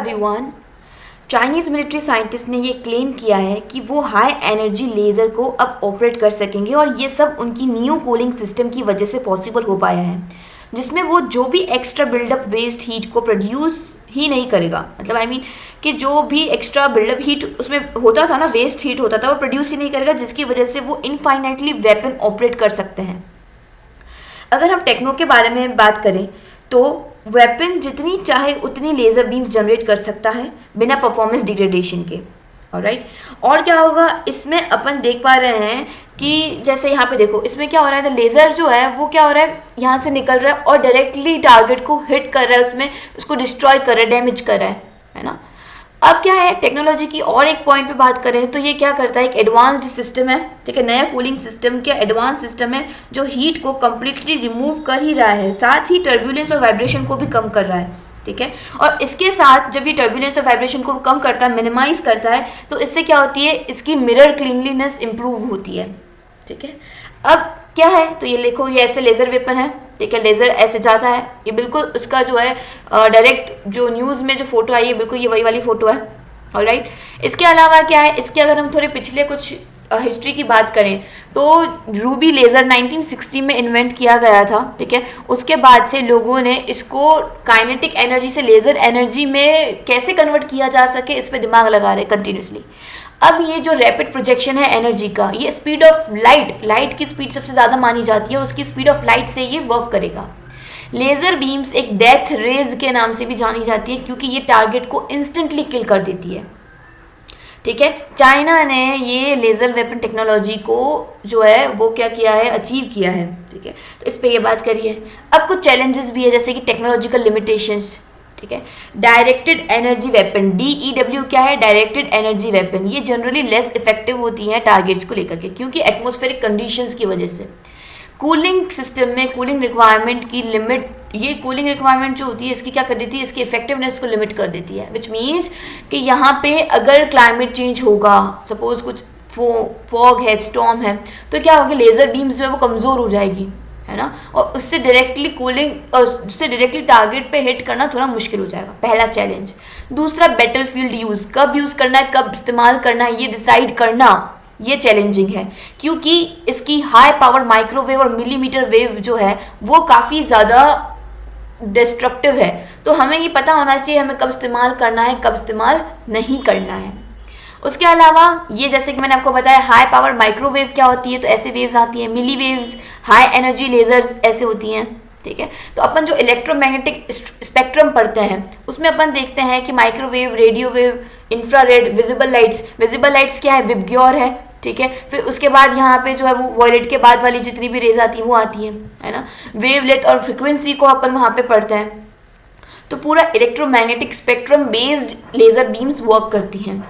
Everyone, Chinese military scientist ने ये claim किया है कि वो हाई एनर्जी लेज़र को अब ऑपरेट कर सकेंगे और ये सब उनकी न्यू कूलिंग सिस्टम की वजह से पॉसिबल हो पाया है, जिसमें वो जो भी एक्स्ट्रा बिल्डअप वेस्ट हीट को प्रोड्यूस ही नहीं करेगा। मतलब कि जो भी एक्स्ट्रा बिल्डअप हीट उसमें होता था ना, वेस्ट हीट होता था, वो प्रोड्यूस ही नहीं करेगा, जिसकी वजह से वो इनफाइनाइटली वेपन ऑपरेट कर सकते हैं। अगर हम टेक्नो के बारे में बात करें तो वेपन जितनी चाहे उतनी लेज़र बीम्स जनरेट कर सकता है बिना परफॉर्मेंस डिग्रेडेशन के। ऑलराइट, और क्या होगा इसमें अपन देख पा रहे हैं कि जैसे यहाँ पे देखो, इसमें क्या हो रहा है, लेज़र जो है वो क्या हो रहा है, यहाँ से निकल रहा है और डायरेक्टली टारगेट को हिट कर रहा है, उसमें उसको डिस्ट्रॉय कर रहा है, डैमेज कर रहा है ना। अब क्या है, टेक्नोलॉजी की और एक पॉइंट पे बात करें तो ये क्या करता है, एक एडवांस्ड सिस्टम है, ठीक है, नया कूलिंग सिस्टम क्या एडवांस सिस्टम है जो हीट को कम्प्लीटली रिमूव कर ही रहा है, साथ ही टर्बुलेंस और वाइब्रेशन को भी कम कर रहा है, ठीक है। और इसके साथ जब ये टर्बुलेंस और वाइब्रेशन को कम करता है, मिनिमाइज करता है, तो इससे क्या होती है, इसकी मिरर क्लीनलीनेस इंप्रूव होती है, ठीक है। अब क्या है, तो ये देखो, ये ऐसे लेज़र वेपन है, ठीक है, लेज़र ऐसे जाता है, ये बिल्कुल उसका जो है डायरेक्ट जो न्यूज़ में जो फोटो आई है बिल्कुल ये वही वाली फ़ोटो है। ऑलराइट, इसके अलावा क्या है, इसके अगर हम थोड़े पिछले कुछ हिस्ट्री की बात करें तो रूबी लेज़र 1960 में इन्वेंट किया गया था, ठीक है। उसके बाद से लोगों ने इसको काइनेटिक एनर्जी से लेज़र एनर्जी में कैसे कन्वर्ट किया जा सके इस पर दिमाग लगा रहे कंटिन्यूसली। अब ये जो रैपिड प्रोजेक्शन है एनर्जी का, ये स्पीड ऑफ लाइट की स्पीड सबसे ज़्यादा मानी जाती है, उसकी स्पीड ऑफ लाइट से ये वर्क करेगा। लेज़र बीम्स एक डेथ रेज के नाम से भी जानी जाती है क्योंकि ये टारगेट को इंस्टेंटली किल कर देती है, ठीक है। चाइना ने ये लेज़र वेपन टेक्नोलॉजी को जो है वो क्या किया है, अचीव किया है, ठीक है। तो इस पे ये बात करिए। अब कुछ चैलेंजेस भी है जैसे कि टेक्नोलॉजिकल लिमिटेशंस, ठीक है। डायरेक्टेड एनर्जी वेपन, DEW क्या है, डायरेक्टेड एनर्जी वेपन, ये जनरली लेस इफेक्टिव होती हैं टारगेट्स को लेकर के क्योंकि एटमॉस्फेरिक कंडीशंस की वजह से। कूलिंग सिस्टम में कूलिंग रिक्वायरमेंट की लिमिट, ये कूलिंग रिक्वायरमेंट जो होती है इसकी क्या कर देती है, इसकी इफेक्टिवनेस को लिमिट कर देती है, विच मीन्स कि यहाँ पे अगर क्लाइमेट चेंज होगा, सपोज कुछ फॉग है, स्टॉर्म है, तो क्या होगा, लेज़र बीम्स जो है वो कमज़ोर हो जाएगी, है ना, और उससे डायरेक्टली कूलिंग और उससे डायरेक्टली टारगेट पे हिट करना थोड़ा मुश्किल हो जाएगा, पहला चैलेंज। दूसरा, बैटलफील्ड यूज़, कब यूज़ करना है, कब इस्तेमाल करना है, ये डिसाइड करना ये चैलेंजिंग है क्योंकि इसकी हाई पावर माइक्रोवेव और मिलीमीटर वेव जो है वो काफ़ी ज़्यादा डिस्ट्रक्टिव है, तो हमें ये पता होना चाहिए हमें कब इस्तेमाल करना है, कब इस्तेमाल नहीं करना है। उसके अलावा ये जैसे कि मैंने आपको बताया, हाई पावर माइक्रोवेव क्या होती है, तो ऐसे वेव्स आती हैं, मिली वेव्स, हाई एनर्जी लेजर्स ऐसे होती हैं, ठीक है। तो अपन जो इलेक्ट्रोमैग्नेटिक स्पेक्ट्रम पढ़ते हैं उसमें अपन देखते हैं कि microwave, radio wave, infrared, visible lights क्या है, विबग्योर है, ठीक है। फिर उसके बाद यहाँ पे जो है वो वॉयलेट के बाद वाली जितनी भी रेज आती हैं वो आती हैं, है ना। वेवलेंथ और फ्रिक्वेंसी को अपन वहाँ पे पढ़ते हैं, तो पूरा electromagnetic spectrum based laser beams work करती हैं।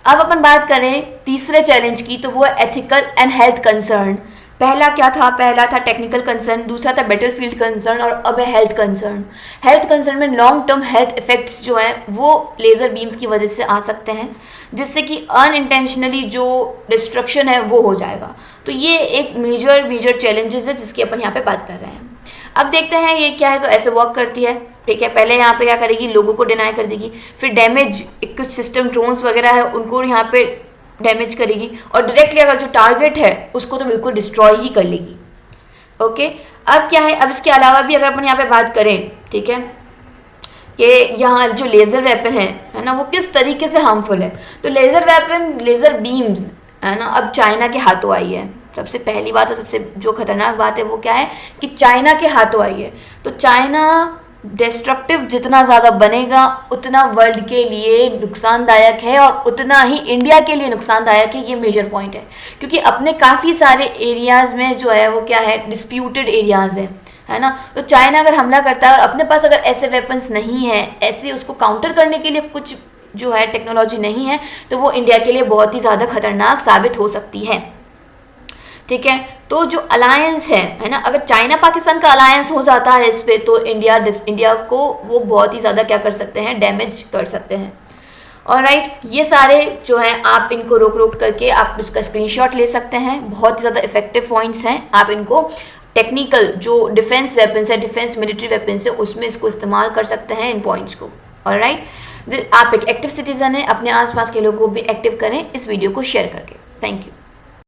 अब अपन बात करें तीसरे चैलेंज की, तो वो है एथिकल एंड हेल्थ कंसर्न। पहला क्या था, पहला था टेक्निकल कंसर्न, दूसरा था बैटलफील्ड कंसर्न और अब है हेल्थ कंसर्न। हेल्थ कंसर्न में लॉन्ग टर्म हेल्थ इफेक्ट्स जो हैं वो लेज़र बीम्स की वजह से आ सकते हैं, जिससे कि अनइंटेंशनली जो डिस्ट्रक्शन है वो हो जाएगा। तो ये एक मेजर चैलेंजेस है जिसकी अपन यहाँ पे बात कर रहे हैं। अब देखते हैं ये क्या है, तो ऐसे वर्क करती है, ठीक है। पहले यहाँ पे क्या करेगी, लोगों को डिनाई कर देगी, फिर डैमेज कुछ सिस्टम ड्रोन्स वगैरह है उनको यहाँ पे डैमेज करेगी और डायरेक्टली अगर जो टारगेट है उसको तो बिल्कुल डिस्ट्रॉय ही कर लेगी, ओके। अब क्या है, अब इसके अलावा भी अगर अपन यहाँ पे बात करें, ठीक है, कि यहाँ जो लेज़र वेपन है ना, वो किस तरीके से हार्मफुल है। तो लेज़र वेपन, लेज़र बीम्स है ना, अब चाइना के हाथों आई है। सबसे पहली बात और सबसे जो खतरनाक बात है वो क्या है कि चाइना के हाथों आई है। तो चाइना डिस्ट्रक्टिव जितना ज़्यादा बनेगा उतना वर्ल्ड के लिए नुकसानदायक है और उतना ही इंडिया के लिए नुकसानदायक है, ये मेजर पॉइंट है। क्योंकि अपने काफ़ी सारे एरियाज़ में जो है वो क्या है, डिस्प्यूटेड एरियाज़ है ना। तो चाइना अगर हमला करता है और अपने पास अगर ऐसे वेपन्स नहीं है, ऐसे उसको काउंटर करने के लिए कुछ जो है टेक्नोलॉजी नहीं है, तो वो इंडिया के लिए बहुत ही ज़्यादा खतरनाक साबित हो सकती है, ठीक है। तो जो अलायंस है ना, अगर चाइना पाकिस्तान का अलायंस हो जाता है इस पे, तो इंडिया को वो बहुत ही ज़्यादा क्या कर सकते हैं, डैमेज कर सकते हैं। ऑलराइट, ये सारे जो हैं आप इनको रोक करके आप इसका स्क्रीनशॉट ले सकते हैं, बहुत ही ज़्यादा इफेक्टिव पॉइंट्स हैं। आप इनको टेक्निकल जो डिफेंस वेपन्स है, डिफेंस मिलिट्री वेपन्स है, उसमें इसको इस्तेमाल कर सकते हैं इन पॉइंट्स को। ऑलराइट, आप एक एक्टिव सिटीजन हैं, अपने आसपास के लोगों को भी एक्टिव करें इस वीडियो को शेयर करके। Thank you.